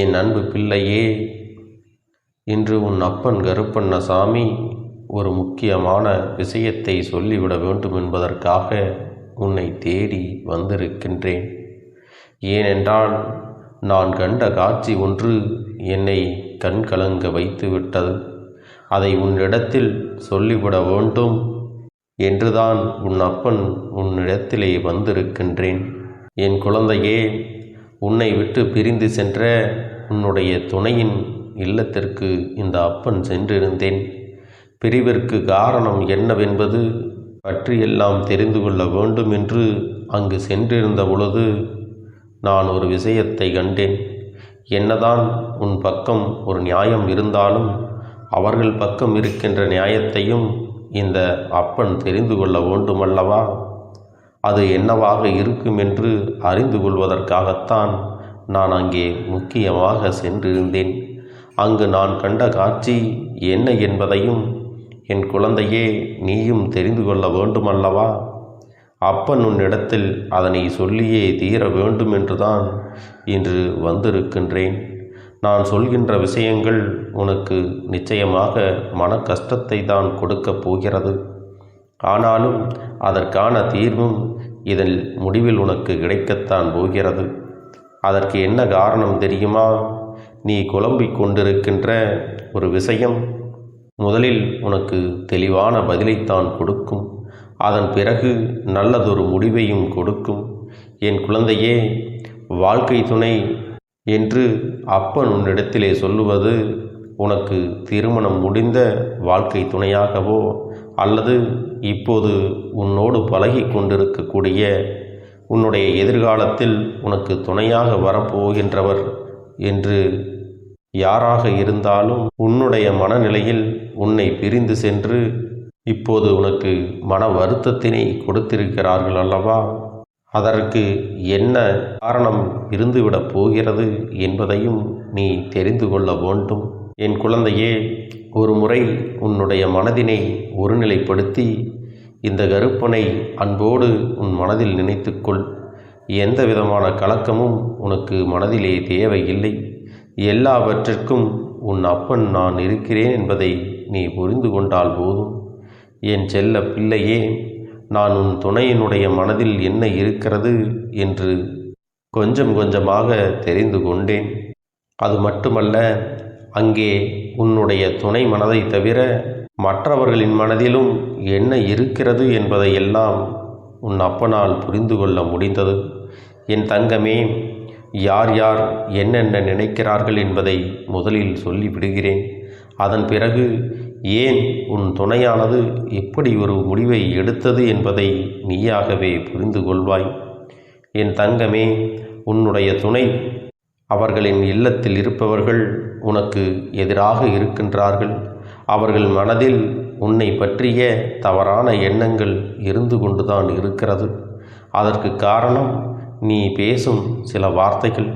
என் அன்பு பிள்ளையே, இன்று உன் அப்பன் கருப்பண்ணசாமி ஒரு முக்கியமான விஷயத்தை சொல்லிவிட வேண்டும் என்பதற்காக உன்னை தேடி வந்திருக்கின்றேன். ஏனென்றால் நான் கண்ட காட்சி ஒன்று என்னை கண்கலங்க வைத்துவிட்டது. அதை உன்னிடத்தில் சொல்லிவிட வேண்டும் என்றுதான் உன் அப்பன் உன்னிடத்திலே வந்திருக்கின்றேன். என் குழந்தையே, உன்னை விட்டு பிரிந்து சென்ற உன்னுடைய துணையின் இல்லத்திற்கு இந்த அப்பன் சென்றிருந்தேன். பிரிவிற்கு காரணம் என்னவென்பது பற்றியெல்லாம் தெரிந்து கொள்ள வேண்டும் என்று அங்கு சென்றிருந்த பொழுது நான் ஒரு விஷயத்தை கண்டேன். என்னதான் உன் பக்கம் ஒரு நியாயம் இருந்தாலும் அவர்கள் பக்கம் இருக்கின்ற நியாயத்தையும் இந்த அப்பன் தெரிந்து கொள்ள வேண்டுமல்லவா? அது என்னவாக இருக்கும் என்று அறிந்து கொள்வதற்காகத்தான் நான் அங்கே முக்கியமாக சென்றிருந்தேன். அங்கு நான் கண்ட காட்சி என்ன என்பதையும் என் குழந்தையே நீயும் தெரிந்து கொள்ள வேண்டுமல்லவா? அப்பன் உன்னிடத்தில் அதனை சொல்லியே தீர வேண்டும் என்றுதான் இன்று வந்திருக்கின்றேன். நான் சொல்கின்ற விஷயங்கள் உனக்கு நிச்சயமாக மன கஷ்டத்தை தான் கொடுக்கப் போகிறது. ஆனாலும் அதற்கான தீர்வும் இதன் முடிவில் உனக்கு கிடைக்கத்தான் போகிறது. அதற்கு என்ன காரணம் தெரியுமா? நீ குழம்பிக் கொண்டிருக்கின்ற ஒரு விஷயம் முதலில் உனக்கு தெளிவான பதிலைத்தான் கொடுக்கும். அதன் பிறகு நல்லதொரு முடிவையும் கொடுக்கும். என் குழந்தையே, வாழ்க்கை துணை என்று அப்பன் உன்னிடத்திலே சொல்லுவது உனக்கு திருமணம் முடிந்த வாழ்க்கை துணையாகவோ அல்லது இப்போது உன்னோடு பழகி கொண்டிருக்கக்கூடிய உன்னுடைய எதிர்காலத்தில் உனக்கு துணையாக வரப்போகின்றவர் என்று யாராக இருந்தாலும் உன்னுடைய மனநிலையில் உன்னை பிரிந்து சென்று இப்போது உனக்கு மன வருத்தத்தினை கொடுத்திருக்கிறார்கள் அல்லவா? அதற்கு என்ன காரணம் இருந்துவிடப் போகிறது என்பதையும் நீ தெரிந்து கொள்ள வேண்டும். என் குழந்தையே, ஒரு முறை உன்னுடைய மனதினை ஒருநிலைப்படுத்தி இந்த கருப்பனை அன்போடு உன் மனதில் நினைத்துக்கொள். எந்த விதமான கலக்கமும் உனக்கு மனதிலே தேவையில்லை. எல்லாவற்றிற்கும் உன் அப்பன் நான் இருக்கிறேன் என்பதை நீ புரிந்து கொண்டால் போதும். என் செல்ல பிள்ளையே, நான் உன் துணையினுடைய மனதில் என்ன இருக்கிறது என்று கொஞ்சம் கொஞ்சமாக தெரிந்து கொண்டேன். அது மட்டுமல்ல, அங்கே உன்னுடைய துணை மனதை தவிர மற்றவர்களின் மனதிலும் என்ன இருக்கிறது என்பதையெல்லாம் உன் அப்பனால் புரிந்து கொள்ள முடிந்தது. என் தங்கமே, யார் யார் என்னென்ன நினைக்கிறார்கள் என்பதை முதலில் சொல்லிவிடுகிறேன். அதன் பிறகு ஏன் உன் துணையானது எப்படி ஒரு முடிவை எடுத்தது என்பதை நீயாகவே புரிந்து கொள்வாய். என் தங்கமே, உன்னுடைய துணை அவர்களின் இல்லத்தில் இருப்பவர்கள் உனக்கு எதிராக இருக்கின்றார்கள். அவர்கள் மனதில் உன்னை பற்றிய தவறான எண்ணங்கள் இருந்து கொண்டுதான் இருக்கிறது. அதற்கு காரணம் நீ பேசும் சில வார்த்தைகள்.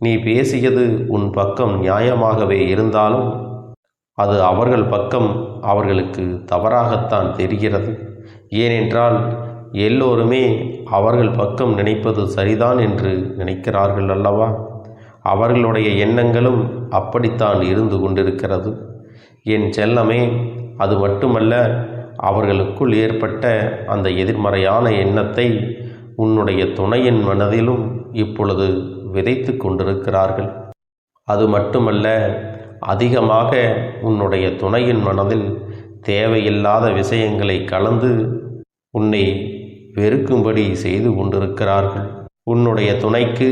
நீ பேசியது உன் பக்கம் நியாயமாகவே இருந்தாலும் அது அவர்கள் பக்கம் அவர்களுக்கு தவறாகத்தான் தெரிகிறது. ஏனென்றால் எல்லோருமே அவர்கள் பக்கம் நினைப்பது சரிதான் என்று நினைக்கிறார்கள் அல்லவா? அவர்களுடைய எண்ணங்களும் அப்படித்தான் இருந்து கொண்டிருக்கிறது. என் செல்லமே, அது மட்டுமல்ல, அவர்களுக்குள் ஏற்பட்ட அந்த எதிர்மறையான எண்ணத்தை உன்னுடைய துணையின் மனதிலும் இப்பொழுது விதைத்து கொண்டிருக்கிறார்கள். அது மட்டுமல்ல, அதிகமாக உன்னுடைய துணையின் மனதில் தேவையில்லாத விஷயங்களை கலந்து உன்னை வெறுக்கும்படி செய்து கொண்டிருக்கிறார்கள். உன்னுடைய துணைக்கு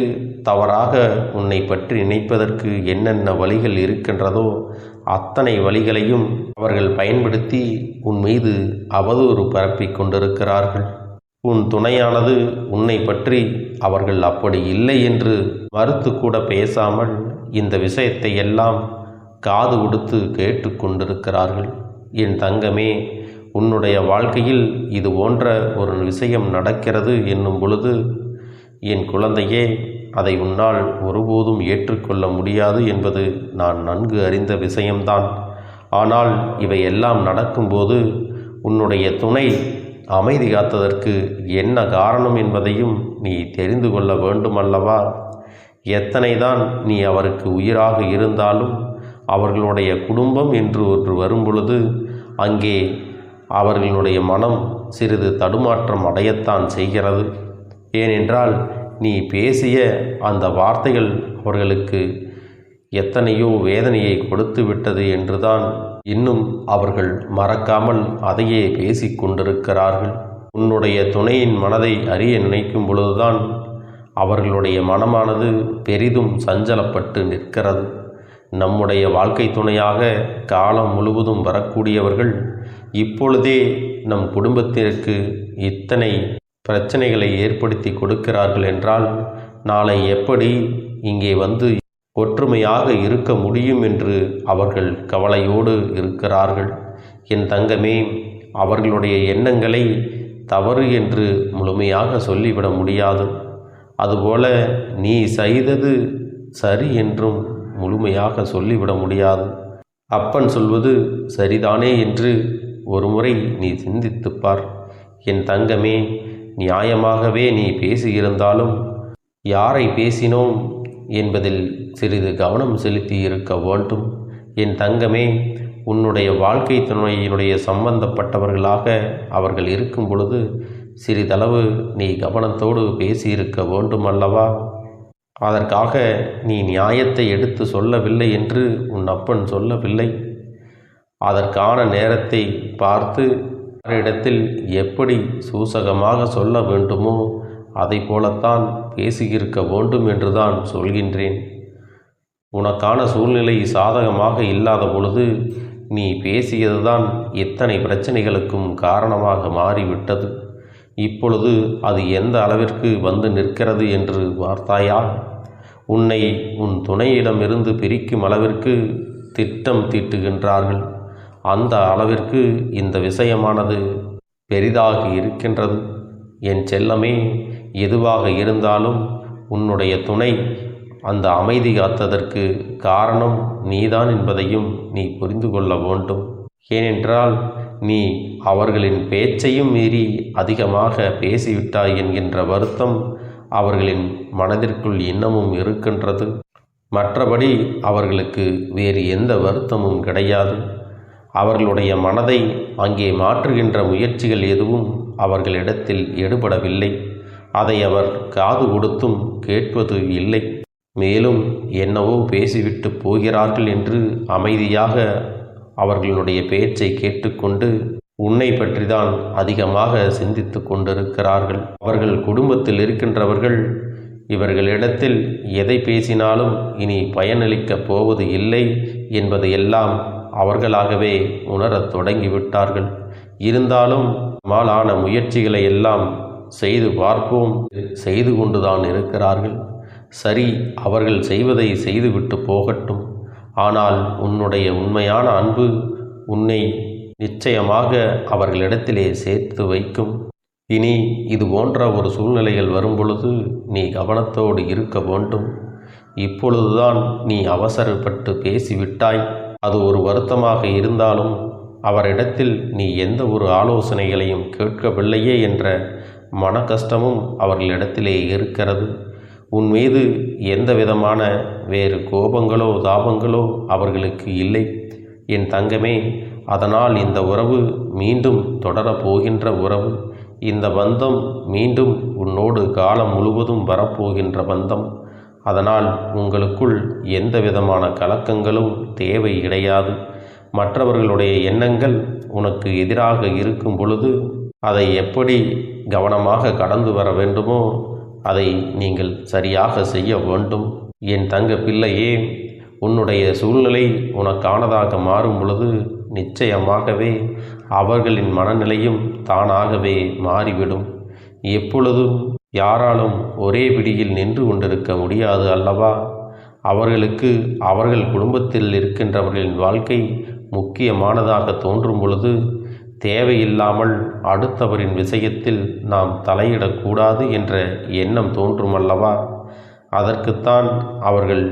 தவறாக உன்னை பற்றி நினைப்பதற்கு என்னென்ன வழிகள் இருக்கின்றதோ அத்தனை வழிகளையும் அவர்கள் பயன்படுத்தி உன் மீது அவதூறு பரப்பிக் கொண்டிருக்கிறார்கள். உன் துணையானது உன்னை பற்றி அவர்கள் அப்படி இல்லை என்று மறுத்து கூட பேசாமல் இந்த விஷயத்தை எல்லாம் காது கொடுத்து கேட்டு கொண்டிருக்கிறார்கள். என் தங்கமே, உன்னுடைய வாழ்க்கையில் இது போன்ற ஒரு விஷயம் நடக்கிறது என்னும் பொழுது என் குழந்தையே, அதை உன்னால் ஒருபோதும் ஏற்றுக்கொள்ள முடியாது என்பது நான் நன்கு அறிந்த விஷயம்தான். ஆனால் இவையெல்லாம் நடக்கும்போது உன்னுடைய துணை அமைதி காத்ததற்கு என்ன காரணம் என்பதையும் நீ தெரிந்து கொள்ள வேண்டுமல்லவா? எத்தனைதான் நீ அவருக்கு உயிராக இருந்தாலும் அவர்களுடைய குடும்பம் என்று ஒன்று வரும்பொழுது அங்கே அவர்களுடைய மனம் சிறிது தடுமாற்றம் அடையத்தான் செய்கிறது. ஏனென்றால் நீ பேசிய அந்த வார்த்தைகள் அவர்களுக்கு எத்தனையோ வேதனையை கொடுத்து விட்டது என்றுதான் இன்னும் அவர்கள் மறக்காமல் அதையே பேசிக் கொண்டிருக்கிறார்கள். உன்னுடைய துணையின் மனதை அறிய நினைக்கும் பொழுதுதான் அவர்களுடைய மனமானது பெரிதும் சஞ்சலப்பட்டு நிற்கிறது. நம்முடைய வாழ்க்கை துணையாக காலம் முழுவதும் வரக்கூடியவர்கள் இப்பொழுதே நம் குடும்பத்திற்கு இத்தனை பிரச்சனைகளை ஏற்படுத்தி கொடுக்கிறார்கள் என்றால் நாளை எப்படி இங்கே வந்து ஒற்றுமையாக இருக்க முடியும் என்று அவர்கள் கவலையோடு இருக்கிறார்கள். என் தங்கமே, அவர்களுடைய எண்ணங்களை தவறு என்று முழுமையாக சொல்லிவிட முடியாது. அதுபோல நீ செய்தது சரி என்றும் முழுமையாக சொல்லிவிட முடியாது. அப்பன் சொல்வது சரிதானே என்று ஒருமுறை நீ சிந்தித்துப்பார். என் தங்கமே, நியாயமாகவே நீ பேசியிருந்தாலும் யாரை பேசினோம் என்பதில் சிறிது கவனம் செலுத்தி இருக்க வேண்டும். என் தங்கமே, உன்னுடைய வாழ்க்கை துணையினுடைய சம்பந்தப்பட்டவர்களாக அவர்கள் இருக்கும் பொழுது சிறிதளவு நீ கவனத்தோடு பேசியிருக்க வேண்டும் அல்லவா? அதற்காக நீ நியாயத்தை எடுத்து சொல்லவில்லை என்று உன் அப்பன் சொல்லவில்லை. அதற்கான நேரத்தை பார்த்து இடத்தில் எப்படி சூசகமாக சொல்ல வேண்டுமோ அதை போலத்தான் பேசியிருக்க வேண்டும் என்றுதான் சொல்கின்றேன். உனக்கான சூழ்நிலை சாதகமாக இல்லாத பொழுது நீ பேசியதுதான் இத்தனை பிரச்சனைகளுக்கும் காரணமாக மாறிவிட்டது. இப்பொழுது அது எந்த அளவிற்கு வந்து நிற்கிறது என்று பார்த்தாயா? உன்னை உன் துணையிடமிருந்து பிரிக்கும் அளவிற்கு திட்டம் தீட்டுகின்றார்கள். அந்த அளவிற்கு இந்த விஷயமானது பெரிதாகி இருக்கின்றது. என் செல்லமே, எதுவாக இருந்தாலும் உன்னுடைய துணை அந்த அமைதி காத்ததற்கு காரணம் நீதான் என்பதையும் நீ புரிந்து கொள்ள வேண்டும். ஏனென்றால் நீ அவர்களின் பேச்சையும் மீறி அதிகமாக பேசிவிட்டாய் என்கின்ற வருத்தம் அவர்களின் மனதிற்குள் இன்னமும் இருக்கின்றது. மற்றபடி அவர்களுக்கு வேறு எந்த வருத்தமும் கிடையாது. அவர்களுடைய மனதை அங்கே மாற்றுகின்ற முயற்சிகள் எதுவும் அவர்களிடத்தில் எடுபடவில்லை. அதை அவர் காது கொடுத்தும் கேட்பது இல்லை. மேலும் என்னவோ பேசிவிட்டு போகிறார்கள் என்று அமைதியாக அவர்களுடைய பேச்சை கேட்டுக்கொண்டு உன்னை பற்றிதான் அதிகமாக சிந்தித்து கொண்டிருக்கிறார்கள். அவர்கள் குடும்பத்தில் இருக்கின்றவர்கள் இவர்களிடத்தில் எதை பேசினாலும் இனி பயனளிக்கப் போவது இல்லை என்பதையெல்லாம் அவர்களாகவே உணரத் தொடங்கிவிட்டார்கள். இருந்தாலும் மாலான முயற்சிகளை எல்லாம் செய்து பார்ப்போம் செய்து கொண்டுதான் இருக்கிறார்கள். சரி, அவர்கள் செய்வதை செய்துவிட்டு போகட்டும். ஆனால் உன்னுடைய உண்மையான அன்பு உன்னை நிச்சயமாக அவர்களிடத்திலே சேர்த்து வைக்கும். இனி இது போன்ற ஒரு சூழ்நிலைகள் வரும்பொழுது நீ கவனத்தோடு இருக்க வேண்டும். இப்பொழுதுதான் நீ அவசரப்பட்டு பேசிவிட்டாய். அது ஒரு வருத்தமாக இருந்தாலும் அவரிடத்தில் நீ எந்த ஒரு ஆலோசனைகளையும் கேட்கவில்லையே என்ற மன கஷ்டமும் அவர்களிடத்திலே இருக்கிறது. உன் மீது எந்த விதமான வேறு கோபங்களோ தாபங்களோ அவர்களுக்கு இல்லை என் தங்கமே. அதனால் இந்த உறவு மீண்டும் தொடரப்போகின்ற உறவு. இந்த பந்தம் மீண்டும் உன்னோடு காலம் முழுவதும் வரப்போகின்ற பந்தம். அதனால் உங்களுக்குள் எந்த விதமான கலக்கங்களும் தேவை கிடையாது. மற்றவர்களுடைய எண்ணங்கள் உனக்கு எதிராக இருக்கும் பொழுது அதை எப்படி கவனமாக கடந்து வர வேண்டுமோ அதை நீங்கள் சரியாக செய்ய வேண்டும். என் தங்க பிள்ளையே, உன்னுடைய சூழ்நிலை உனக்கானதாக மாறும் பொழுது நிச்சயமாகவே அவர்களின் மனநிலையும் தானாகவே மாறிவிடும். எப்பொழுதும் யாராலும் ஒரே பிடியில் நின்று கொண்டிருக்க முடியாது அல்லவா? அவர்களுக்கு அவர்கள் குடும்பத்தில் இருக்கின்றவர்களின் வாழ்க்கை முக்கியமானதாக தோன்றும் பொழுது தேவையில்லாமல் அடுத்தவரின் விஷயத்தில் நாம் தலையிடக்கூடாது என்ற எண்ணம் தோன்றும் அல்லவா? அதற்குத்தான் அவர்கள்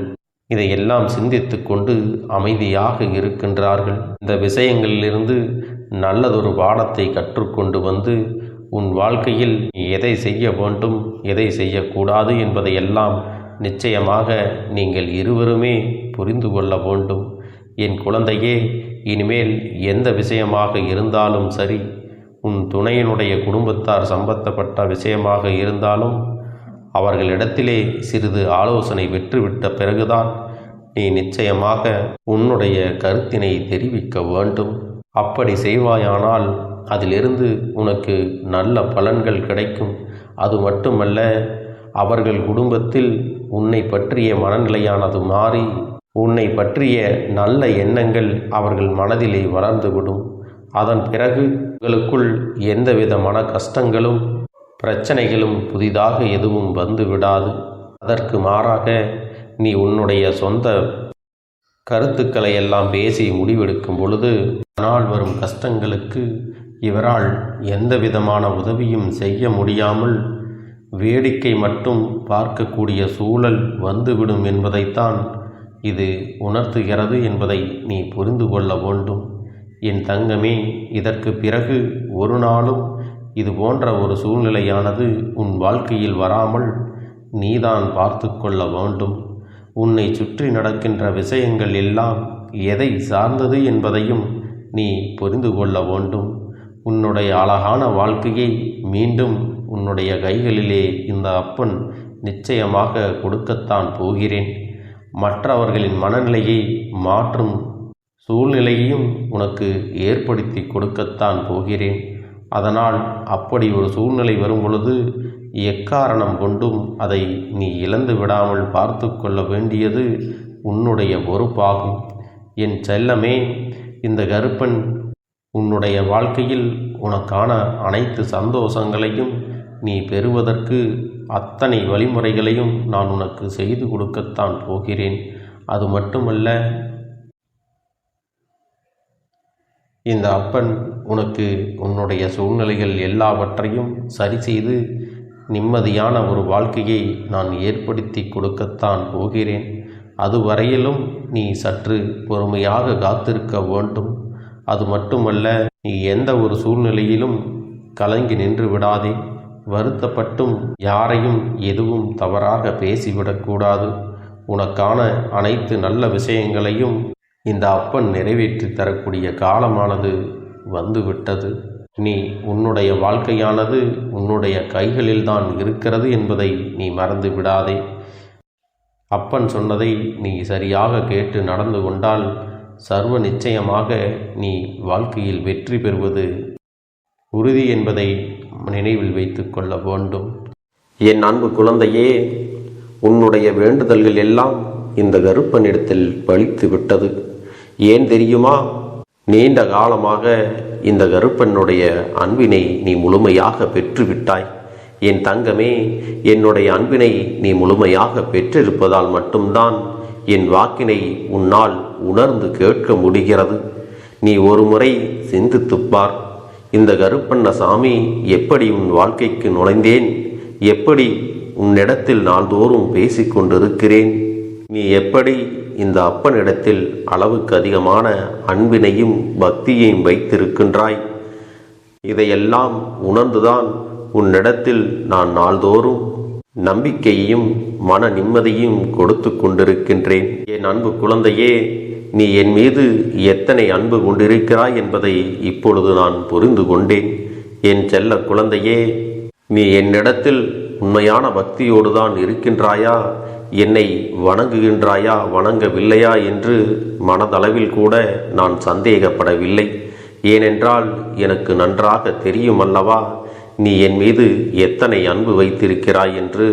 இதையெல்லாம் சிந்தித்து கொண்டு அமைதியாக இருக்கின்றார்கள். இந்த விஷயங்களிலிருந்து நல்லதொரு பாடத்தை கற்றுக்கொண்டு வந்து உன் வாழ்க்கையில் எதை செய்ய வேண்டும் எதை செய்யக்கூடாது என்பதையெல்லாம் நிச்சயமாக நீங்கள் இருவருமே புரிந்து கொள்ள வேண்டும். என் குழந்தையே, இனிமேல் எந்த விஷயமாக இருந்தாலும் சரி, உன் துணையினுடைய குடும்பத்தார் சம்பந்தப்பட்ட விஷயமாக இருந்தாலும் அவர்களிடத்திலே சிறிது ஆலோசனை பெற்றுவிட்ட பிறகுதான் நீ நிச்சயமாக உன்னுடைய கருத்தினை தெரிவிக்க வேண்டும். அப்படி செய்வாயானால் அதிலிருந்து உனக்கு நல்ல பலன்கள் கிடைக்கும். அது மட்டுமல்ல, அவர்கள் குடும்பத்தில் உன்னை பற்றிய மனநிலையானது மாறி உன்னை பற்றிய நல்ல எண்ணங்கள் அவர்கள் மனதிலே வளர்ந்துவிடும். அதன் பிறகு உங்களுக்குள் எந்தவித மன கஷ்டங்களும் பிரச்சனைகளும் புதிதாக எதுவும் வந்து விடாது. அதற்கு மாறாக நீ உன்னுடைய சொந்த கருத்துக்களை எல்லாம் பேசி முடிவெடுக்கும் பொழுது ஆனால் வரும் கஷ்டங்களுக்கு இவரால் எந்த விதமான உதவியும் செய்ய முடியாமல் வேடிக்கை மட்டும் பார்க்கக்கூடிய சூழல் வந்துவிடும் என்பதைத்தான் இது உணர்த்துகிறது என்பதை நீ புரிந்து கொள்ள வேண்டும். என் தங்கமே, இதற்கு பிறகு ஒரு நாளும் இது போன்ற ஒரு சூழ்நிலையானது உன் வாழ்க்கையில் வராமல் நீதான் பார்த்து கொள்ள வேண்டும். உன்னை சுற்றி நடக்கின்ற விஷயங்கள் எல்லாம் எதை சார்ந்தது என்பதையும் நீ புரிந்து கொள்ள வேண்டும். உன்னுடைய அழகான வாழ்க்கையை மீண்டும் உன்னுடைய கைகளிலே இந்த அப்பன் நிச்சயமாக கொடுக்கத்தான் போகிறேன். மற்றவர்களின் மனநிலையை மாற்றும் சூழ்நிலையையும் உனக்கு ஏற்படுத்தி கொடுக்கத்தான் போகிறேன். அதனால் அப்படி ஒரு சூழ்நிலை வரும் பொழுது எக்காரணம் கொண்டும் அதை நீ இழந்து விடாமல் பார்த்து கொள்ள வேண்டியது உன்னுடைய பொறுப்பாகும். என் செல்லமே, இந்த கருப்பன் உன்னுடைய வாழ்க்கையில் உனக்கான அனைத்து சந்தோஷங்களையும் நீ பெறுவதற்கு அத்தனை வழிமுறைகளையும் நான் உனக்கு செய்து கொடுக்கத்தான் போகிறேன். அது மட்டுமல்ல, இந்த அப்பன் உனக்கு உன்னுடைய சூழ்நிலைகள் எல்லாவற்றையும் சரி செய்து நிம்மதியான ஒரு வாழ்க்கையை நான் ஏற்படுத்தி கொடுக்கத்தான் போகிறேன். அதுவரையிலும் நீ சற்று பொறுமையாக காத்திருக்க வேண்டும். அது மட்டுமல்ல, நீ எந்த ஒரு சூழ்நிலையிலும் கலங்கி நின்று விடாதே. வருத்தப்பட்டும் யாரையும் எதுவும் தவறாக பேசிவிடக்கூடாது. உனக்கான அனைத்து நல்ல விஷயங்களையும் இந்த அப்பன் நிறைவேற்றி தரக்கூடிய காலமானது வந்துவிட்டது. நீ உன்னுடைய வாழ்க்கையானது உன்னுடைய கைகளில்தான் இருக்கிறது என்பதை நீ மறந்து விடாதே. அப்பன் சொன்னதை நீ சரியாக கேட்டு நடந்து கொண்டால் சர்வ நிச்சயமாக நீ வாழ்க்கையில் வெற்றி பெறுவது உறுதி என்பதை நினைவில் வைத்து கொள்ள வேண்டும். என் அன்பு குழந்தையே, உன்னுடைய வேண்டுதல்கள் எல்லாம் இந்த கருப்பனிடத்தில் பலித்து விட்டது. ஏன் தெரியுமா? நீண்ட காலமாக இந்த கருப்பனுடைய அன்பினை நீ முழுமையாக பெற்றுவிட்டாய். என் தங்கமே, என்னுடைய அன்பினை நீ முழுமையாக பெற்றிருப்பதால் மட்டும்தான் என் வாக்கினை உன்னால் உணர்ந்து கேட்க முடிகிறது. நீ ஒரு முறை சிந்தித்துப்பார். இந்த கருப்பண்ணசாமி எப்படி உன் வாழ்க்கைக்கு நுழைந்தேன், எப்படி உன்னிடத்தில் நாள்தோறும் பேசிக்கொண்டிருக்கிறேன், நீ எப்படி இந்த அப்பனிடத்தில் அளவுக்கு அதிகமான அன்பினையும் பக்தியையும் வைத்திருக்கின்றாய். இதையெல்லாம் உணர்ந்துதான் உன்னிடத்தில் நான் நாள்தோறும் நம்பிக்கையையும் மன நிம்மதியும் கொடுத்து கொண்டிருக்கின்றேன். என் அன்பு குழந்தையே, நீ என் மீது எத்தனை அன்பு கொண்டிருக்கிறாய் என்பதை இப்பொழுது நான் புரிந்து கொண்டேன். என் செல்ல குழந்தையே, நீ என்னிடத்தில் உண்மையான பக்தியோடு தான் இருக்கின்றாயா, என்னை வணங்குகின்றாயா வணங்கவில்லையா என்று மனதளவில் கூட நான் சந்தேகப்படவில்லை. ஏனென்றால் எனக்கு நன்றாக தெரியும் அல்லவா நீ என் மீது எத்தனை அன்பு வைத்திருக்கிறாய் என்று.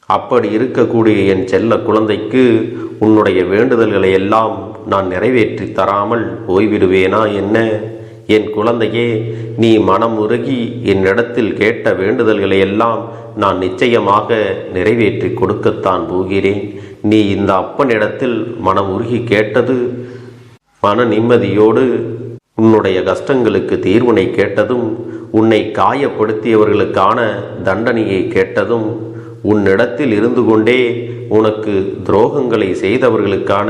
அப்படி இருக்கக்கூடிய என் செல்ல குழந்தைக்கு உன்னுடைய வேண்டுதல்களை எல்லாம் நான் நிறைவேற்றி தராமல் போய்விடுவேனா என்ன? என் குழந்தையே, நீ மனம் உருகி என்னிடத்தில் கேட்ட வேண்டுதல்களை எல்லாம் நான் நிச்சயமாக நிறைவேற்றி கொடுக்கத்தான் போகிறேன். நீ இந்த அப்பனிடத்தில் மனம் உருகி கேட்டது, மன நிம்மதியோடு உன்னுடைய கஷ்டங்களுக்கு தீர்வினை கேட்டதும், உன்னை காயப்படுத்தியவர்களுக்கான தண்டனையை கேட்டதும், உன்னிடத்தில் இருந்து கொண்டே உனக்கு துரோகங்களை செய்தவர்களுக்கான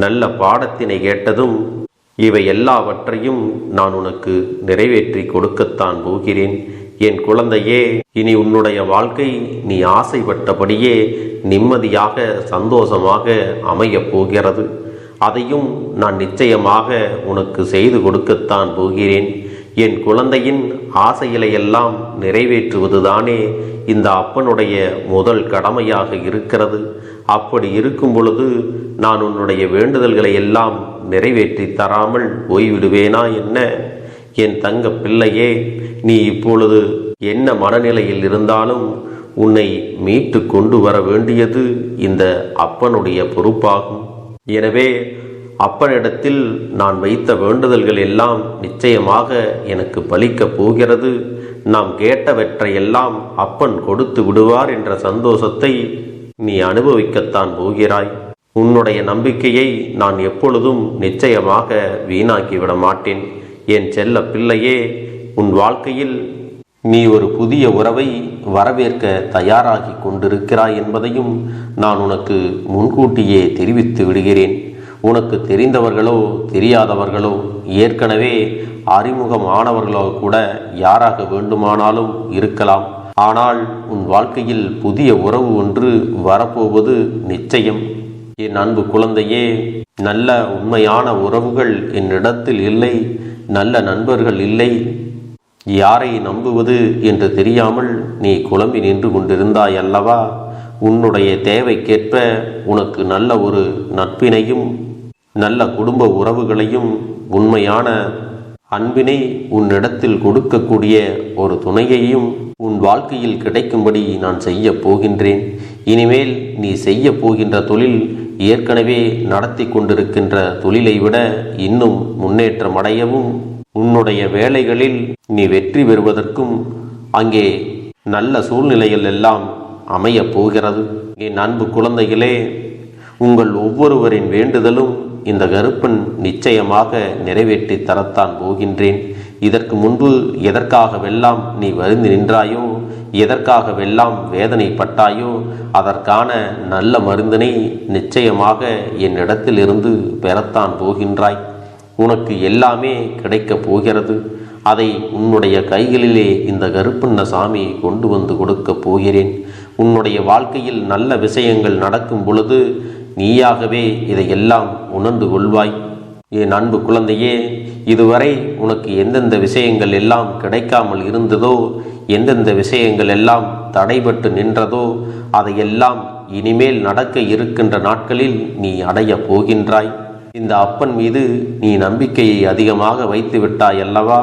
நல்ல பாடத்தினை கேட்டதும், இவை எல்லாவற்றையும் நான் உனக்கு நிறைவேற்றி கொடுக்கத்தான் போகிறேன். என் குழந்தையே, இனி உன்னுடைய வாழ்க்கை நீ ஆசைப்பட்டபடியே நிம்மதியாக சந்தோஷமாக அமையப் போகிறது. அதையும் நான் நிச்சயமாக உனக்கு செய்து கொடுக்கத்தான் போகிறேன். என் குழந்தையின் ஆசைகளை எல்லாம் நிறைவேற்றுவதுதானே இந்த அப்பனுடைய முதல் கடமையாக இருக்கிறது. அப்படி இருக்கும் பொழுது நான் உன்னுடைய வேண்டுதல்களை எல்லாம் நிறைவேற்றி தராமல் போய்விடுவேனா என்ன? என் தங்க பிள்ளையே, நீ இப்பொழுது என்ன மனநிலையில் இருந்தாலும் உன்னை மீட்டு கொண்டு வர வேண்டியது இந்த அப்பனுடைய பொறுப்பாகும். எனவே அப்பனிடத்தில் நான் வைத்த வேண்டுதல்கள் எல்லாம் நிச்சயமாக எனக்கு பலிக்கப் போகிறது. நாம் கேட்டவற்றையெல்லாம் அப்பன் கொடுத்து விடுவார் என்ற சந்தோஷத்தை நீ அனுபவிக்கத்தான் போகிறாய். உன்னுடைய நம்பிக்கையை நான் எப்பொழுதும் நிச்சயமாக வீணாக்கிவிட மாட்டேன். என் செல்ல பிள்ளையே, உன் வாழ்க்கையில் நீ ஒரு புதிய உறவை வரவேற்க தயாராகி கொண்டிருக்கிறாய் என்பதையும் நான் உனக்கு முன்கூட்டியே தெரிவித்து விடுகிறேன். உனக்கு தெரிந்தவர்களோ தெரியாதவர்களோ, ஏற்கனவே அறிமுகமானவர்களோ கூட யாராக வேண்டுமானாலும் இருக்கலாம். ஆனால் உன் வாழ்க்கையில் புதிய உறவு ஒன்று வரப்போவது நிச்சயம். என் அன்பு குழந்தையே, நல்ல உண்மையான உறவுகள் என்னிடத்தில் இல்லை, நல்ல நண்பர்கள் இல்லை. யாரை நம்புவது என்று தெரியாமல் நீ குழம்பி நின்று கொண்டிருந்தாய் அல்லவா? உன்னுடைய தேவைக்கேற்ப உனக்கு நல்ல ஒரு நட்பினையும் நல்ல குடும்ப உறவுகளையும் உண்மையான அன்பினை உன்னிடத்தில் கொடுக்கக்கூடிய ஒரு துணையையும் உன் வாழ்க்கையில் கிடைக்கும்படி நான் செய்ய போகின்றேன். இனிமேல் நீ செய்ய போகின்ற தொழில் ஏற்கனவே நடத்தி கொண்டிருக்கின்ற தொழிலை விட இன்னும் முன்னேற்றம் அடையவும், உன்னுடைய வேலைகளில் நீ வெற்றி பெறுவதற்கும் அங்கே நல்ல சூழ்நிலைகள் எல்லாம் அமையப் போகிறது. என் அன்பு குழந்தைகளே, உங்கள் ஒவ்வொருவரின் வேண்டுதலும் இந்த கருப்பன் நிச்சயமாக நிறைவேற்றி தரத்தான் போகின்றேன். இதற்கு முன்பு எதற்காகவெல்லாம் நீ வருந்தி நின்றாயோ, எதற்காகவெல்லாம் வேதனைப்பட்டாயோ, அதற்கான நல்ல மருந்தினை நிச்சயமாக என்னிடத்திலிருந்து பெறத்தான் போகின்றாய். உனக்கு எல்லாமே கிடைக்கப் போகிறது. அதை உன்னுடைய கைகளிலே இந்த கருப்பண்ண சாமி கொண்டு வந்து கொடுக்கப் போகிறேன். உன்னுடைய வாழ்க்கையில் நல்ல விஷயங்கள் நடக்கும் பொழுது நீயாகவே இதையெல்லாம் உணர்ந்து கொள்வாய். என் அன்பு குழந்தையே, இதுவரை உனக்கு எந்தெந்த விஷயங்கள் எல்லாம் கிடைக்காமல் இருந்ததோ, எந்தெந்த விஷயங்கள் எல்லாம் தடைபட்டு நின்றதோ, அதையெல்லாம் இனிமேல் நடக்க இருக்கின்ற நாட்களில் நீ அடைய போகின்றாய். இந்த அப்பன் மீது நீ நம்பிக்கையை அதிகமாக வைத்து விட்டாய் அல்லவா?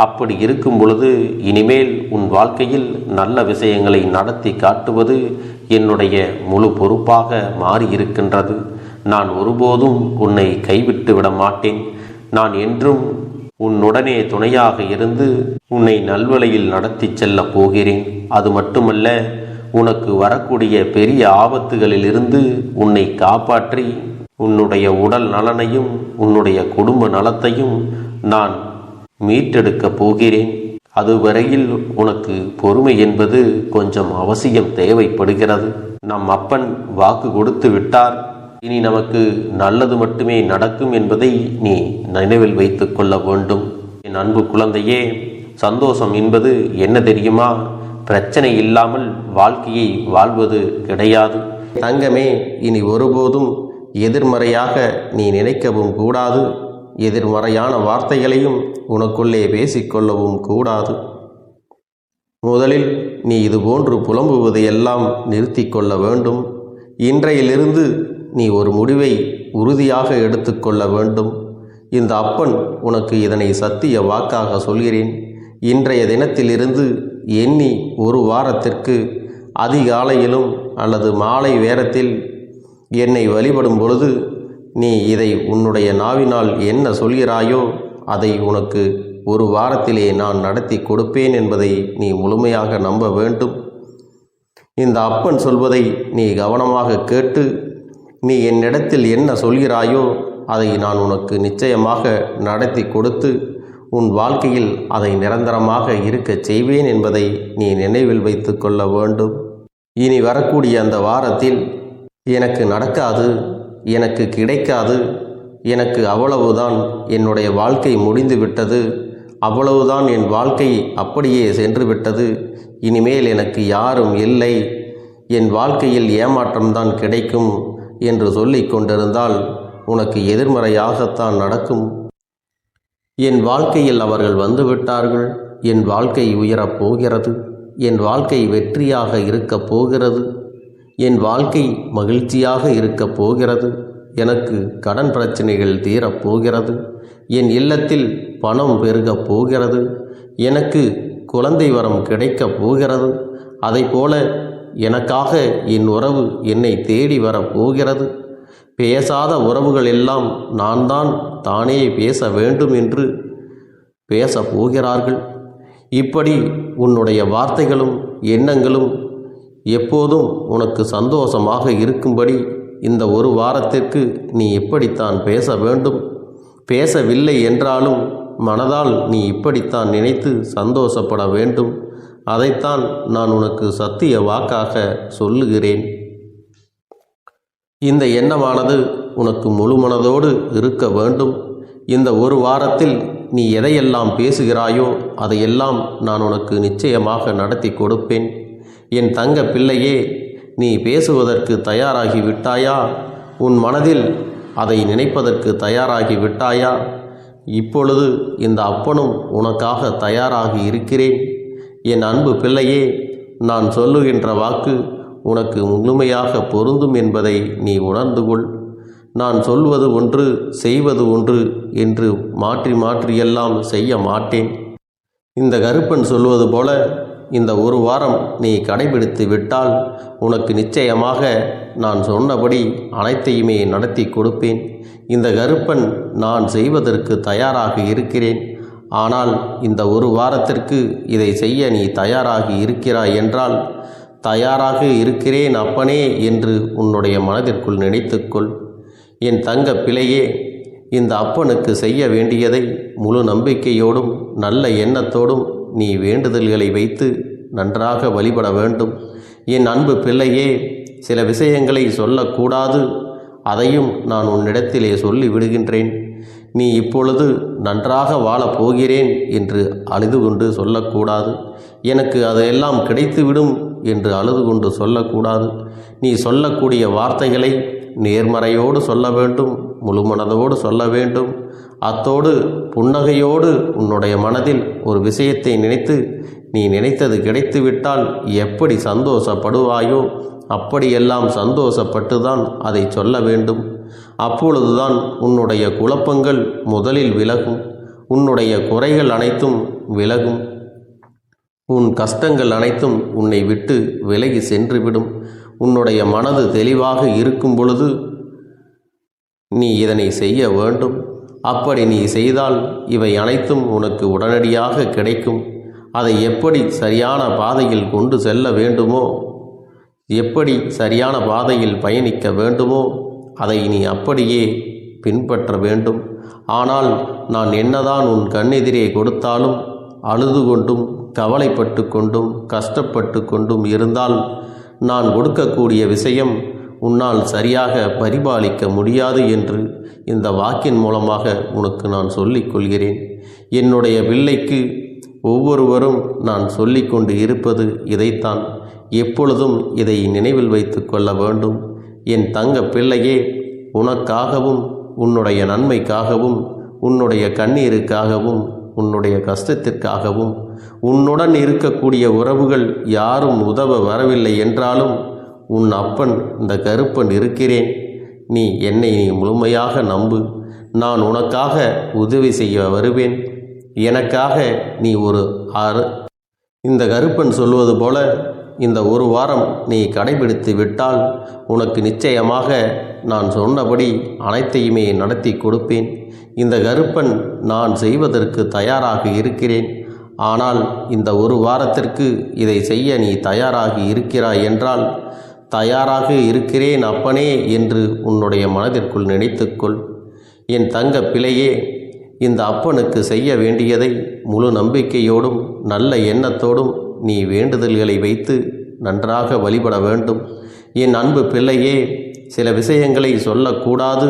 அப்படி இருக்கும் பொழுது இனிமேல் உன் வாழ்க்கையில் நல்ல விஷயங்களை நடத்தி காட்டுவது என்னுடைய முழு பொறுப்பாக மாறியிருக்கின்றது. நான் ஒருபோதும் உன்னை கைவிட்டு விட மாட்டேன். நான் என்றும் உன்னுடனே துணையாக இருந்து உன்னை நல்வழியில் நடத்தி செல்ல போகிறேன். அது மட்டுமல்ல, உனக்கு வரக்கூடிய பெரிய ஆபத்துகளிலிருந்து உன்னை காப்பாற்றி உன்னுடைய உடல் நலனையும் உன்னுடைய குடும்ப நலத்தையும் நான் மீட்டெடுக்கப் போகிறேன். அதுவரையில் உனக்கு பொறுமை என்பது கொஞ்சம் அவசியம் தேவைப்படுகிறது. நம் அப்பன் வாக்கு கொடுத்து விட்டார். இனி நமக்கு நல்லது மட்டுமே நடக்கும் என்பதை நீ நினைவில் வைத்து கொள்ள வேண்டும். என் அன்பு குழந்தையே, சந்தோஷம் என்பது என்ன தெரியுமா? பிரச்சனை இல்லாமல் வாழ்க்கையை வாழ்வது கிடையாது. தங்கமே, இனி ஒருபோதும் எதிர்மறையாக நீ நினைக்கவும் கூடாது. எதிர்மறையான வார்த்தைகளையும் உனக்குள்ளே பேசிக்கொள்ளவும் கூடாது. முதலில் நீ இதுபோன்று புலம்புவதை எல்லாம் நிறுத்தி கொள்ள வேண்டும். இன்றையிலிருந்து நீ ஒரு முடிவை உறுதியாக எடுத்துக்கொள்ள வேண்டும். இந்த அப்பன் உனக்கு இதனை சத்திய வாக்காக சொல்கிறேன். இன்றைய தினத்திலிருந்து எண்ணி ஒரு வாரத்திற்கு அதிகாலையிலும் அல்லது மாலை நேரத்தில் என்னை வழிபடும் பொழுது நீ இதை உன்னுடைய நாவினால் என்ன சொல்கிறாயோ அதை உனக்கு ஒரு வாரத்திலே நான் நடத்தி கொடுப்பேன் என்பதை நீ முழுமையாக நம்ப வேண்டும். இந்த அப்பன் சொல்வதை நீ கவனமாக கேட்டு நீ என்னிடத்தில் என்ன சொல்கிறாயோ அதை நான் உனக்கு நிச்சயமாக நடத்தி கொடுத்து உன் வாழ்க்கையில் அதை நிரந்தரமாக இருக்கச் செய்வேன் என்பதை நீ நினைவில் வைத்து கொள்ள வேண்டும். இனி வரக்கூடிய அந்த வாரத்தில் எனக்கு நடக்காது, எனக்கு கிடைக்காது, எனக்கு அவ்வளவுதான், என்னுடைய வாழ்க்கை முடிந்து விட்டது, அவ்வளவுதான், என் வாழ்க்கை அப்படியே சென்று விட்டது. இனிமேல் எனக்கு யாரும் இல்லை, என் வாழ்க்கையில் ஏமாற்றம்தான் கிடைக்கும் என்று சொல்லிக் கொண்டிருந்தால் உனக்கு எதிர்மறையாகத்தான் நடக்கும். என் வாழ்க்கையில் அவர்கள் வந்துவிட்டார்கள். என் வாழ்க்கை உயரப் போகிறது. என் வாழ்க்கை வெற்றியாக இருக்கப் போகிறது. என் வாழ்க்கை மகிழ்ச்சியாக இருக்கப் போகிறது. எனக்கு கடன் பிரச்சனைகள் தீரப்போகிறது. என் இல்லத்தில் பணம் பெருகப் போகிறது. எனக்கு குழந்தை வரம் கிடைக்கப் போகிறது. அதைப்போல எனக்காக என் உறவு என்னை தேடி வரப்போகிறது. பேசாத உறவுகள் எல்லாம் நான் தான் தானே பேச வேண்டும் என்று பேசப் போகிறார்கள். இப்படி உன்னுடைய வார்த்தைகளும் எண்ணங்களும் எப்போதும் உனக்கு சந்தோஷமாக இருக்கும்படி இந்த ஒரு வாரத்திற்கு நீ இப்படித்தான் பேச வேண்டும். பேசவில்லை என்றாலும் மனதால் நீ இப்படித்தான் நினைத்து சந்தோஷப்பட வேண்டும். அதைத்தான் நான் உனக்கு சத்திய வாக்காக சொல்லுகிறேன். இந்த எண்ணமானது உனக்கு முழு மனதோடு இருக்க வேண்டும். இந்த ஒரு வாரத்தில் நீ எதையெல்லாம் பேசுகிறாயோ அதையெல்லாம் நான் உனக்கு நிச்சயமாக நடத்தி கொடுப்பேன். என் தங்க பிள்ளையே, நீ பேசுவதற்கு தயாராகி விட்டாயா? உன் மனதில் அதை நினைப்பதற்கு தயாராகி விட்டாயா? இப்பொழுது இந்த அப்பனும் உனக்காக தயாராகி இருக்கிறேன். என் அன்பு பிள்ளையே, நான் சொல்லுகின்ற வாக்கு உனக்கு முழுமையாக பொருந்தும் என்பதை நீ உணர்ந்து கொள். நான் சொல்வது ஒன்று செய்வது ஒன்று என்று மாற்றி மாற்றியெல்லாம் செய்ய மாட்டேன். இந்த கருப்பன் சொல்வது போல இந்த ஒரு வாரம் நீ கடைபிடித்து விட்டால் உனக்கு நிச்சயமாக நான் சொன்னபடி அனைத்தையுமே நடத்தி கொடுப்பேன். இந்த கருப்பன் நான் செய்வதற்கு தயாராக இருக்கிறேன். ஆனால் இந்த ஒரு வாரத்திற்கு இதை செய்ய நீ தயாராகி இருக்கிறாய் என்றால், தயாராக இருக்கிறேன் அப்பனே என்று உன்னுடைய மனதிற்குள் நினைத்துக்கொள். என் தங்க பிள்ளையே, இந்த அப்பனுக்கு செய்ய வேண்டியதை முழு நம்பிக்கையோடும் நல்ல எண்ணத்தோடும் நீ வேண்டுதல்களை வைத்து நன்றாக வழிபட வேண்டும். என் அன்பு பிள்ளையே, சில விஷயங்களை சொல்லக்கூடாது, அதையும் நான் உன்னிடத்திலே சொல்லி விடுகின்றேன். நீ இப்பொழுது நன்றாக வாழப் போகிறேன் என்று அழுது கொண்டு சொல்லக்கூடாது. எனக்கு அதையெல்லாம் கிடைத்துவிடும் என்று அழுது கொண்டு சொல்லக்கூடாது. நீ சொல்லக்கூடிய வார்த்தைகளை நேர்மறையோடு சொல்ல வேண்டும், முழு மனதோடு சொல்ல வேண்டும். அத்தோடு புன்னகையோடு உன்னுடைய மனதில் ஒரு விஷயத்தை நினைத்து நீ நினைத்தது கிடைத்துவிட்டால் எப்படி சந்தோஷப்படுவாயோ அப்படியெல்லாம் சந்தோஷப்பட்டுதான் அதை சொல்ல வேண்டும். அப்பொழுதுதான் உன்னுடைய குழப்பங்கள் முதலில் விலகும். உன்னுடைய குறைகள் அனைத்தும் விலகும். உன் கஷ்டங்கள் அனைத்தும் உன்னை விட்டு விலகி சென்றுவிடும். உன்னுடைய மனது தெளிவாக இருக்கும் பொழுது நீ இதனை செய்ய வேண்டும். அப்படி நீ செய்தால் இவை அனைத்தும் உனக்கு உடனடியாக கிடைக்கும். அதை எப்படி சரியான பாதையில் கொண்டு செல்ல வேண்டுமோ, எப்படி சரியான பாதையில் பயணிக்க வேண்டுமோ அதை நீ அப்படியே பின்பற்ற வேண்டும். ஆனால் நான் என்னதான் உன் கண்ணெதிரே கொடுத்தாலும் அழுது கொண்டும் கவலைப்பட்டு கொண்டும் கஷ்டப்பட்டு கொண்டும் இருந்தால் நான் கொடுக்கக்கூடிய விஷயம் உன்னால் சரியாக பரிபாலிக்க முடியாது என்று இந்த வாக்கின் மூலமாக உனக்கு நான் சொல்லிக் கொள்கிறேன். என்னுடைய பிள்ளைக்கு ஒவ்வொருவரும் நான் சொல்லிக்கொண்டு இருப்பது இதைத்தான். எப்பொழுதும் இதை நினைவில் வைத்து கொள்ள வேண்டும். என் தங்க பிள்ளையே, உனக்காகவும் உன்னுடைய நன்மைக்காகவும் உன்னுடைய கண்ணீருக்காகவும் உன்னுடைய கஷ்டத்திற்காகவும் உன்னுடன் இருக்கக்கூடிய உறவுகள் யாரும் உதவ வரவில்லை என்றாலும் உன் அப்பன் இந்த கருப்பன் இருக்கிறேன். நீ என்னை முழுமையாக நம்பு. நான் உனக்காக உதவி செய்ய வருவேன். எனக்காக நீ ஒரு இந்த கருப்பன் சொல்வது போல இந்த ஒரு வாரம் நீ கடைபிடித்து விட்டால் உனக்கு நிச்சயமாக நான் சொன்னபடி அனைத்தையுமே நடத்தி கொடுப்பேன். இந்த கருப்பன் நான் செய்வதற்கு தயாராக இருக்கிறேன். ஆனால் இந்த ஒரு வாரத்திற்கு இதை செய்ய நீ தயாராகி இருக்கிறாய் என்றால், தயாராக இருக்கிறேன் அப்பனே என்று உன்னுடைய மனதிற்குள் நினைத்துக்கொள். என் தங்க பிள்ளையே, இந்த அப்பனுக்கு செய்ய வேண்டியதை முழு நம்பிக்கையோடும் நல்ல எண்ணத்தோடும் நீ வேண்டுதல்களை வைத்து நன்றாக வழிபட வேண்டும். என் அன்பு பிள்ளையே, சில விஷயங்களை சொல்லக்கூடாது,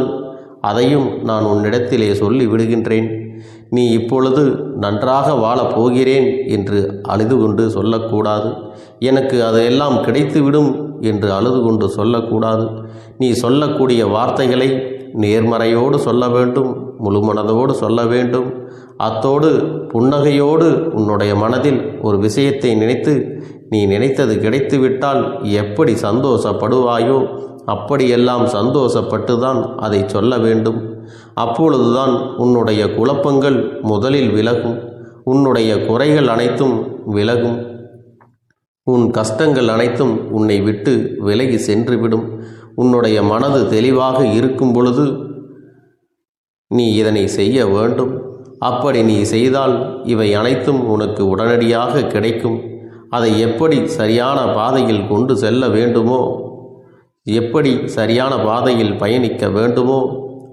அதையும் நான் உன்னிடத்திலே சொல்லி விடுகின்றேன். நீ இப்பொழுது நன்றாக வாழப் போகிறேன் என்று அழுது கொண்டு சொல்லக்கூடாது. எனக்கு அதையெல்லாம் கிடைத்துவிடும் என்று அழுது கொண்டு சொல்லக்கூடாது. நீ சொல்லக்கூடிய வார்த்தைகளை நேர்மறையோடு சொல்ல வேண்டும், முழுமனதோடு சொல்ல வேண்டும். அத்தோடு புன்னகையோடு உன்னுடைய மனதில் ஒரு விஷயத்தை நினைத்து நீ நினைத்தது கிடைத்துவிட்டால் எப்படி சந்தோஷப்படுவாயோ அப்படியெல்லாம் சந்தோஷப்பட்டுதான் அதை சொல்ல வேண்டும். அப்பொழுதுதான் உன்னுடைய குழப்பங்கள் முதலில் விலகும், உன்னுடைய குறைகள் அனைத்தும் விலகும், உன் கஷ்டங்கள் அனைத்தும் உன்னை விட்டு விலகி சென்றுவிடும். உன்னுடைய மனது தெளிவாக இருக்கும் பொழுது நீ இதனை செய்ய வேண்டும். அப்படி நீ செய்தால் இவை அனைத்தும் உனக்கு உடனடியாக கிடைக்கும். அதை எப்படி சரியான பாதையில் கொண்டு செல்ல வேண்டுமோ, எப்படி சரியான பாதையில் பயணிக்க வேண்டுமோ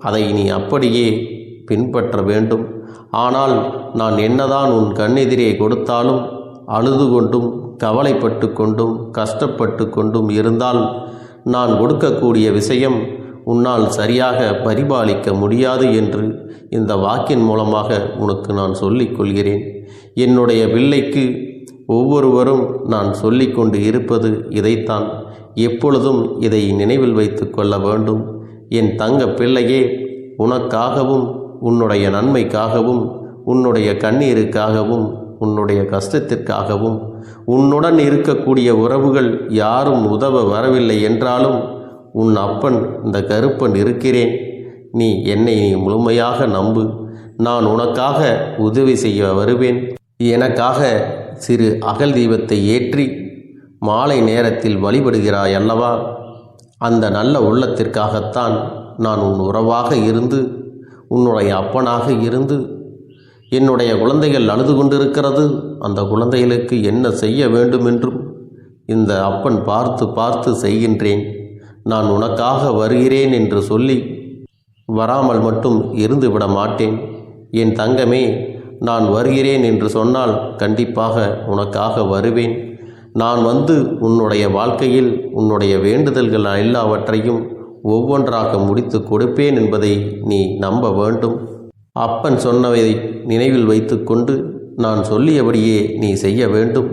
அதை நீ அப்படியே பின்பற்ற வேண்டும். ஆனால் நான் என்னதான் உன் கண்ணெதிரே கொடுத்தாலும் அழுது கொண்டும் கவலைப்பட்டு கொண்டும் கஷ்டப்பட்டு கொண்டும் இருந்தால் நான் கொடுக்கக்கூடிய விஷயம் உன்னால் சரியாக பரிபாலிக்க முடியாது என்று இந்த வாக்கின் மூலமாக உனக்கு நான் சொல்லிக் கொள்கிறேன். என்னுடைய பிள்ளைக்கு ஒவ்வொருவரும் நான் சொல்லிக்கொண்டு இருப்பது இதைத்தான். எப்பொழுதும் இதை நினைவில் வைத்து கொள்ள வேண்டும். என் தங்க பிள்ளையே, உனக்காகவும் உன்னுடைய நன்மைக்காகவும் உன்னுடைய கண்ணீருக்காகவும் உன்னுடைய கஷ்டத்திற்காகவும் உன்னுடன் இருக்கக்கூடிய உறவுகள் யாரும் உதவ வரவில்லை என்றாலும் உன் அப்பன் இந்த கருப்பன் இருக்கிறேன். நீ என்னை முழுமையாக நம்பு. நான் உனக்காக உதவி செய்ய வருவேன். எனக்காக சிறு அகல் தீபத்தை ஏற்றி மாலை நேரத்தில் வழிபடுகிறாய் அல்லவா? அந்த நல்ல உள்ளத்திற்காகத்தான் நான் உன் உறவாக இருந்து உன்னுடைய அப்பனாக இருந்து என்னுடைய குழந்தைகள் அழுது கொண்டிருக்கிறது, அந்த குழந்தைகளுக்கு என்ன செய்ய வேண்டும் என்றும் இந்த அப்பன் பார்த்து பார்த்து செய்கின்றேன். நான் உனக்காக வருகிறேன் என்று சொல்லி வராமல் மட்டும் இருந்து விட மாட்டேன். என் தங்கமே, நான் வருகிறேன் என்று சொன்னால் கண்டிப்பாக உனக்காக வருவேன். நான் வந்து உன்னுடைய வாழ்க்கையில் உன்னுடைய வேண்டுதல்கள் எல்லாவற்றையும் ஒவ்வொன்றாக முடித்து கொடுப்பேன் என்பதை நீ நம்ப வேண்டும். அப்பன் சொன்னவை நினைவில் வைத்துக்கொண்டு நான் சொல்லியபடியே நீ செய்ய வேண்டும்.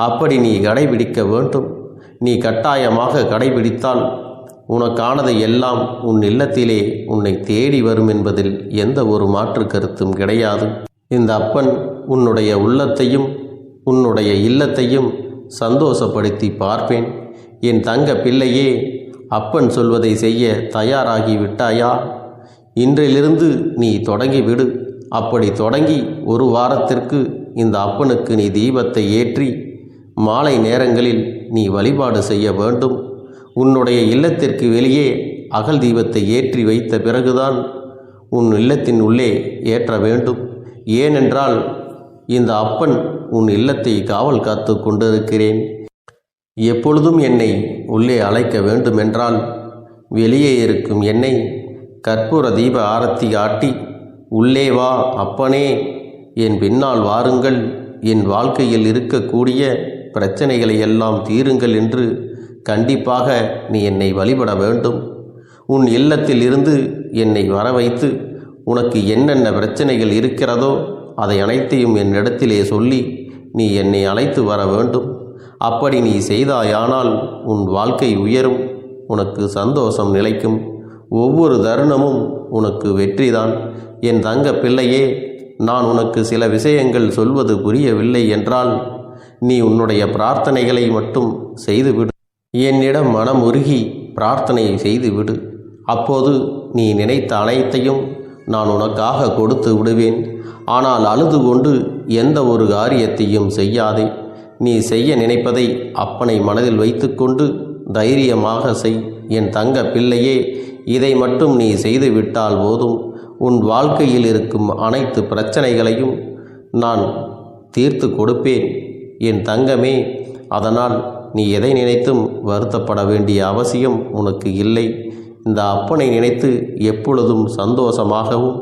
அப்படி நீ கடைபிடிக்க வேண்டும். நீ கட்டாயமாக கடைபிடித்தால் உனக்கானதை எல்லாம் உன் இல்லத்திலே உன்னை தேடி வரும் என்பதில் எந்த ஒரு மாற்று கருத்தும் கிடையாது. இந்த அப்பன் உன்னுடைய உள்ளத்தையும் உன்னுடைய இல்லத்தையும் சந்தோஷப்படுத்தி பார்ப்பேன். என் தங்க பிள்ளையே, அப்பன் சொல்வதை செய்ய தயாராகி விட்டாயா? இன்றிலிருந்து நீ தொடங்கிவிடு. அப்படி தொடங்கி ஒரு வாரத்திற்கு இந்த அப்பனுக்கு நீ தீபத்தை ஏற்றி மாலை நேரங்களில் நீ வழிபாடு செய்ய வேண்டும். உன்னுடைய இல்லத்திற்கு வெளியே அகல் தீபத்தை ஏற்றி வைத்த பிறகுதான் உன் இல்லத்தின் உள்ளே ஏற்ற வேண்டும். ஏனென்றால் இந்த அப்பன் உன் இல்லத்தை காவல் காத்து கொண்டிருக்கிறேன். எப்பொழுதும் என்னை உள்ளே அழைக்க வேண்டுமென்றால் வெளியே இருக்கும் என்னை கற்பூர தீப ஆரத்தி ஆட்டி உள்ளே வா அப்பனே, என் பின்னால் வாருங்கள், என் வாழ்க்கையில் இருக்கக்கூடிய பிரச்சனைகளை எல்லாம் தீருங்கள் என்று கண்டிப்பாக நீ என்னை வழிபட வேண்டும். உன் இல்லத்தில் இருந்து என்னை வர வைத்து உனக்கு என்னென்ன பிரச்சனைகள் இருக்கிறதோ அதை அனைத்தையும் என்னிடத்திலே சொல்லி நீ என்னை அழைத்து வர வேண்டும். அப்படி நீ செய்தாயானால் உன் வாழ்க்கை உயரும், உனக்கு சந்தோஷம் நிலைக்கும், ஒவ்வொரு தருணமும் உனக்கு வெற்றிதான். என் தங்க பிள்ளையே, நான் உனக்கு சில விஷயங்கள் சொல்வது புரியவில்லை என்றால் நீ உன்னுடைய பிரார்த்தனைகளை மட்டும் செய்துவிடு. என்னிடம் மனம் உருகி பிரார்த்தனை செய்துவிடு. அப்போது நீ நினைத்த அனைத்தையும் நான் உனக்காக கொடுத்து விடுவேன். ஆனால் அழுது கொண்டு எந்த ஒரு காரியத்தையும் செய்யாதே. நீ செய்ய நினைப்பதை அப்பனை மனதில் வைத்துக்கொண்டு தைரியமாக செய். என் தங்க பிள்ளையே, இதை மட்டும் நீ செய்துவிட்டால் போதும். உன் வாழ்க்கையில் இருக்கும் அனைத்து பிரச்சனைகளையும் நான் தீர்த்து கொடுப்பேன் என் தங்கமே. அதனால் நீ எதை நினைத்தும் வருத்தப்பட வேண்டிய அவசியம் உனக்கு இல்லை. இந்த அப்பனை நினைத்து எப்பொழுதும் சந்தோஷமாகவும்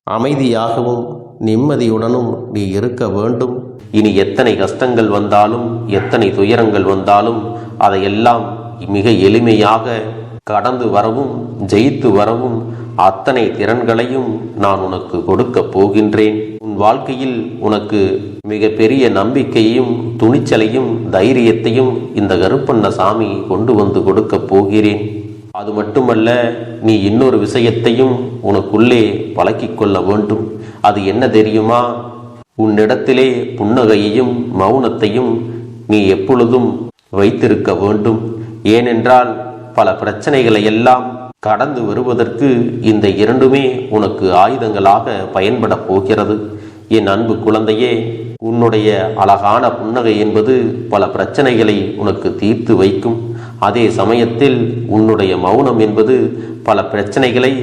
அமைதியாகவும் நிம்மதியுடனும் நீ இருக்க வேண்டும். இனி எத்தனை கஷ்டங்கள் வந்தாலும் எத்தனை துயரங்கள் வந்தாலும் அதையெல்லாம் மிக எளிமையாக கடந்து வரவும் ஜெயித்து வரவும் அத்தனை திறன்களையும் நான் உனக்கு கொடுக்கப் போகின்றேன். உன் வாழ்க்கையில் உனக்கு மிக பெரிய நம்பிக்கையும் துணிச்சலையும் தைரியத்தையும் இந்த கருப்பண்ணசாமி கொண்டு வந்து கொடுக்கப் போகிறேன். அது மட்டுமல்ல, நீ இன்னொரு விஷயத்தையும் உனக்குள்ளே பழக்கிக் கொள்ள வேண்டும். அது என்ன தெரியுமா? உன்னிடத்திலே புன்னகையையும் மௌனத்தையும் நீ எப்பொழுதும் வைத்திருக்க வேண்டும். ஏனென்றால் பல பிரச்சனைகளை எல்லாம் கடந்து வருவதற்கு இந்த இரண்டுமே உனக்கு ஆயுதங்களாக பயன்பட போகிறது. என் அன்பு குழந்தையே, உன்னுடைய அழகான புன்னகை என்பது பல பிரச்சனைகளை உனக்கு தீர்த்து வைக்கும். அதே சமயத்தில் உன்னுடைய மௌனம் என்பது பல பிரச்சனைகளை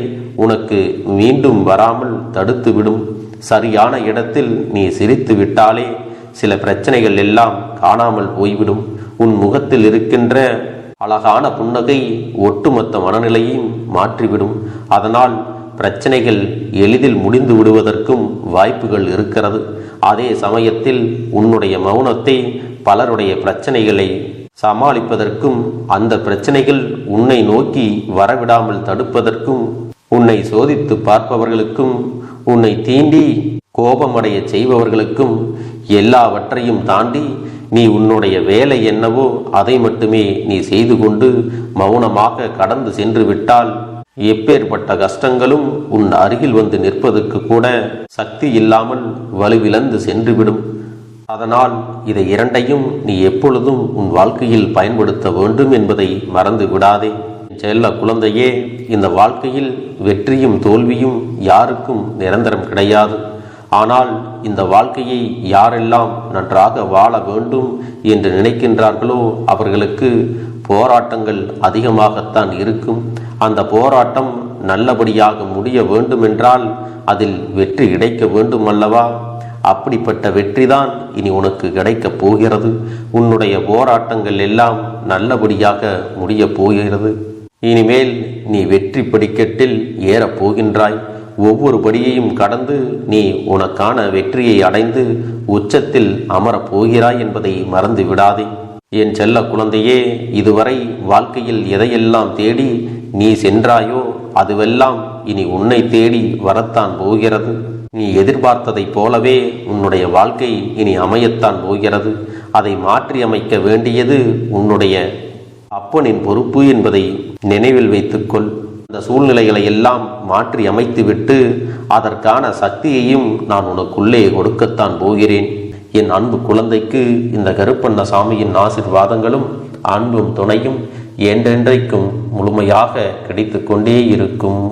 உனக்கு மீண்டும் வராமல் தடுத்துவிடும். சரியான இடத்தில் நீ சிரித்து விட்டாலே சில பிரச்சனைகள் எல்லாம் காணாமல் போய்விடும். உன் முகத்தில் இருக்கின்ற அழகான புன்னகை ஒட்டுமொத்த மனநிலையையும் மாற்றிவிடும். அதனால் பிரச்சனைகள் எளிதில் முடிந்து விடுவதற்கும் வாய்ப்புகள் இருக்கிறது. அதே சமயத்தில் உன்னுடைய மௌனத்தை பலருடைய பிரச்சனைகளை சமாளிப்பதற்கும் அந்த பிரச்சனைகள் உன்னை நோக்கி வரவிடாமல் தடுப்பதற்கும் உன்னை சோதித்து பார்ப்பவர்களுக்கும் உன்னை தீண்டி கோபமடைய செய்பவர்களுக்கும் எல்லாவற்றையும் தாண்டி நீ உன்னுடைய வேலை என்னவோ அதை மட்டுமே நீ செய்து கொண்டு மௌனமாக கடந்து சென்று விட்டால் எப்பேற்பட்ட கஷ்டங்களும் உன் அருகில் வந்து நிற்பதற்கு கூட சக்தி இல்லாமல் வலுவிழந்து சென்றுவிடும். அதனால் இதை இரண்டையும் நீ எப்பொழுதும் உன் வாழ்க்கையில் பயன்படுத்த வேண்டும் என்பதை மறந்து விடாதே. செல்ல குழந்தையே, இந்த வாழ்க்கையில் வெற்றியும் தோல்வியும் யாருக்கும் நிரந்தரம் கிடையாது. ஆனால் இந்த வாழ்க்கையை யாரெல்லாம் நன்றாக வாழ வேண்டும் என்று நினைக்கின்றார்களோ அவர்களுக்கு போராட்டங்கள் அதிகமாகத்தான் இருக்கும். அந்த போராட்டம் நல்லபடியாக முடிய வேண்டுமென்றால் அதில் வெற்றி கிடைக்க வேண்டும் அல்லவா? அப்படிப்பட்ட வெற்றிதான் இனி உனக்கு கிடைக்கப் போகிறது. உன்னுடைய போராட்டங்கள் எல்லாம் நல்லபடியாக முடியப் போகிறது. இனிமேல் நீ வெற்றி படிக்கட்டில் ஏறப் போகின்றாய். ஒவ்வொரு படியையும் கடந்து நீ உனக்கான வெற்றியை அடைந்து உச்சத்தில் அமரப் போகிறாய் என்பதை மறந்து விடாதே. என் செல்ல குழந்தையே, இதுவரை வாழ்க்கையில் எதையெல்லாம் தேடி நீ சென்றாயோ அதுவெல்லாம் இனி உன்னை தேடி வரத்தான் போகிறது. நீ எதிர்பார்த்ததைப் போலவே உன்னுடைய வாழ்க்கை இனி அமையத்தான் போகிறது. அதை மாற்றி அமைக்க வேண்டியது உன்னுடைய அப்பனின் பொறுப்பு என்பதை நினைவில் வைத்துக்கொள். அந்த சூழ்நிலைகளை எல்லாம் மாற்றி அமைத்துவிட்டு அதற்கான சக்தியையும் நான் உனக்குள்ளே கொடுக்கத்தான் போகிறேன். என் அன்பு குழந்தைக்கு இந்த கருப்பண்ணசாமியின் ஆசீர்வாதங்களும் அன்பும் துணையும் என்றென்றைக்கும் முழுமையாக கிடைத்து கொண்டே இருக்கும்.